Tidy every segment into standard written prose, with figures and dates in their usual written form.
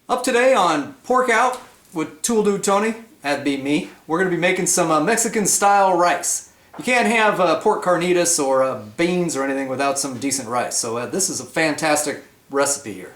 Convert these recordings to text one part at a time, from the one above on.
Up today on Pork Out with Tool Dude Tony, that'd be me. We're going to be making some Mexican style rice. You can't have pork carnitas or beans or anything without some decent rice. So this is a fantastic recipe here.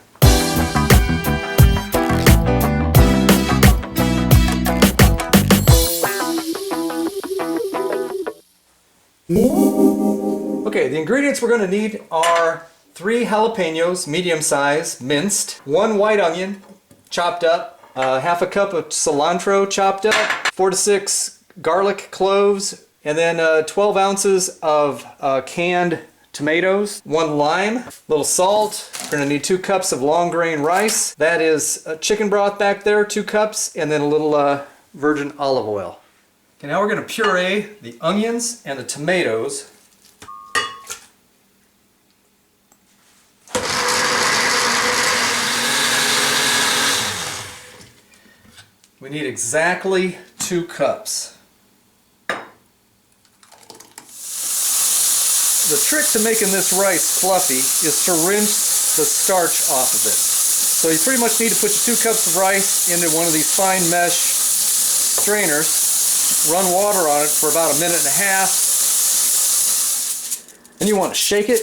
Okay, the ingredients we're going to need are 3 jalapenos, medium size, minced, 1 white onion, chopped up, half a cup of cilantro chopped up, 4 to 6 garlic cloves, and then 12 ounces of canned tomatoes, 1 lime, a little salt. We're going to need 2 cups of long grain rice. That is chicken broth back there, 2 cups, and then a little virgin olive oil. Okay, now we're going to puree the onions and the tomatoes. We need exactly 2 cups. The trick to making this rice fluffy is to rinse the starch off of it. So you pretty much need to put your 2 cups of rice into one of these fine mesh strainers, run water on it for about 1.5 minutes. Then you want to shake it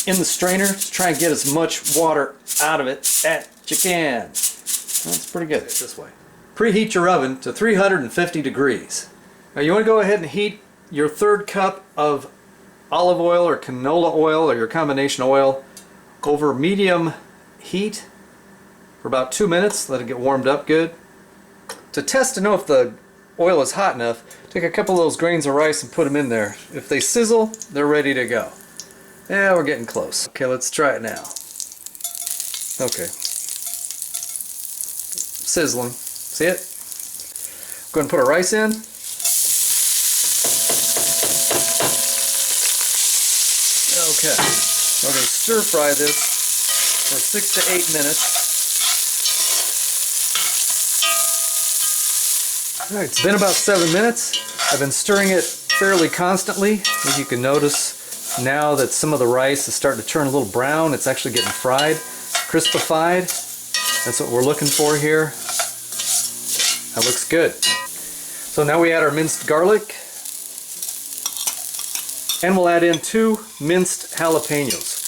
in the strainer to try and get as much water out of it as you can. That's pretty good this way. Preheat your oven to 350 degrees. Now you want to go ahead and heat your 3rd cup of olive oil or canola oil or your combination oil over medium heat for about 2 minutes. Let it get warmed up good. To test to know if the oil is hot enough, take a couple of those grains of rice and put them in there. If they sizzle, they're ready to go. Yeah, we're getting close. Okay, let's try it now. Okay. Sizzling. See it? Go ahead and put our rice in. Okay. We're going to stir fry this for 6 to 8 minutes. Alright, it's been about 7 minutes. I've been stirring it fairly constantly. As you can notice now that some of the rice is starting to turn a little brown. It's actually getting fried, crispified. That's what we're looking for here. That looks good. So now we add our minced garlic, and we'll add in 2 minced jalapenos,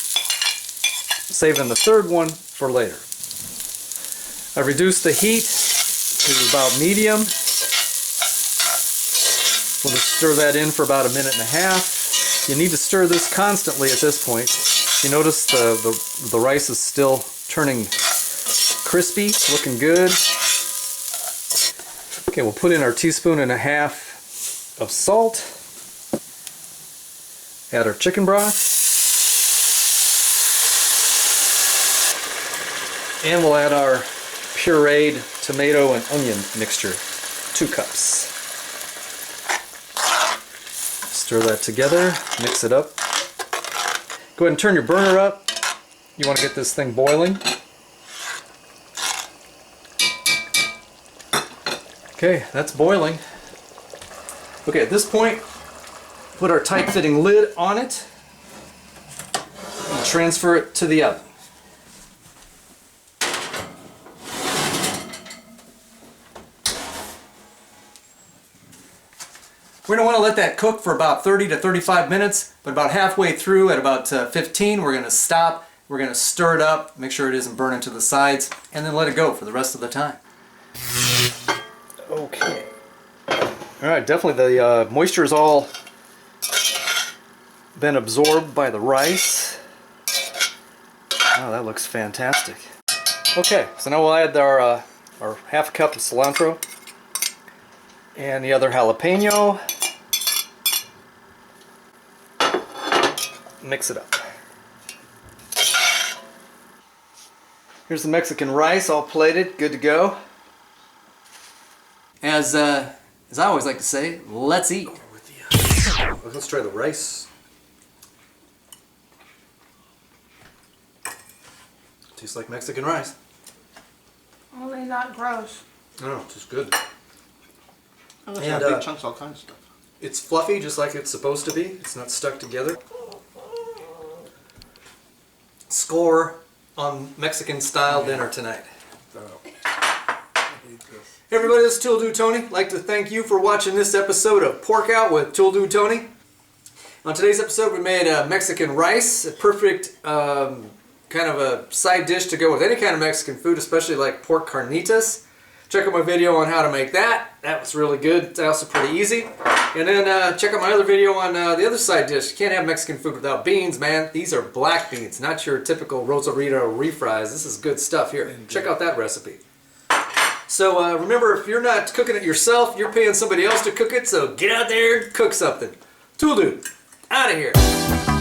saving the 3rd one for later. I've reduced the heat to about medium. We'll just stir that in for about 1.5 minutes. You need to stir this constantly at this point. You notice the rice is still turning crispy, looking good. Okay, we'll put in our 1.5 teaspoons of salt. Add our chicken broth. And we'll add our pureed tomato and onion mixture, 2 cups. Stir that together, mix it up. Go ahead and turn your burner up. You want to get this thing boiling. Okay, that's boiling. Okay, at this point, put our tight-fitting lid on it and transfer it to the oven. We're going to want to let that cook for about 30 to 35 minutes, but about halfway through at about 15, we're going to stop. We're going to stir it up, make sure it isn't burning to the sides, and then let it go for the rest of the time. Okay. Alright, definitely the moisture is all been absorbed by the rice. Oh, that looks fantastic. Okay, so now we'll add our half cup of cilantro and the other jalapeno. Mix it up. Here's the Mexican rice all plated, good to go. As I always like to say, let's eat. Let's try the rice. Tastes like Mexican rice. Only not gross. No, it's just good. And big chunks, all kinds of stuff. It's fluffy, just like it's supposed to be. It's not stuck together. Score on Mexican style dinner tonight. style. I hate this. Hey everybody, this is Tool Dude Tony. I'd like to thank you for watching this episode of Pork Out with Tool Dude Tony. On today's episode, we made Mexican rice, a perfect kind of a side dish to go with any kind of Mexican food, especially like pork carnitas. Check out my video on how to make that. That was really good. It's also pretty easy. And then check out my other video on the other side dish. You can't have Mexican food without beans, man. These are black beans, not your typical Rosarito refries. This is good stuff here. Indeed. Check out that recipe. So remember, if you're not cooking it yourself, you're paying somebody else to cook it, so get out there and cook something. Tool Dude, out of here.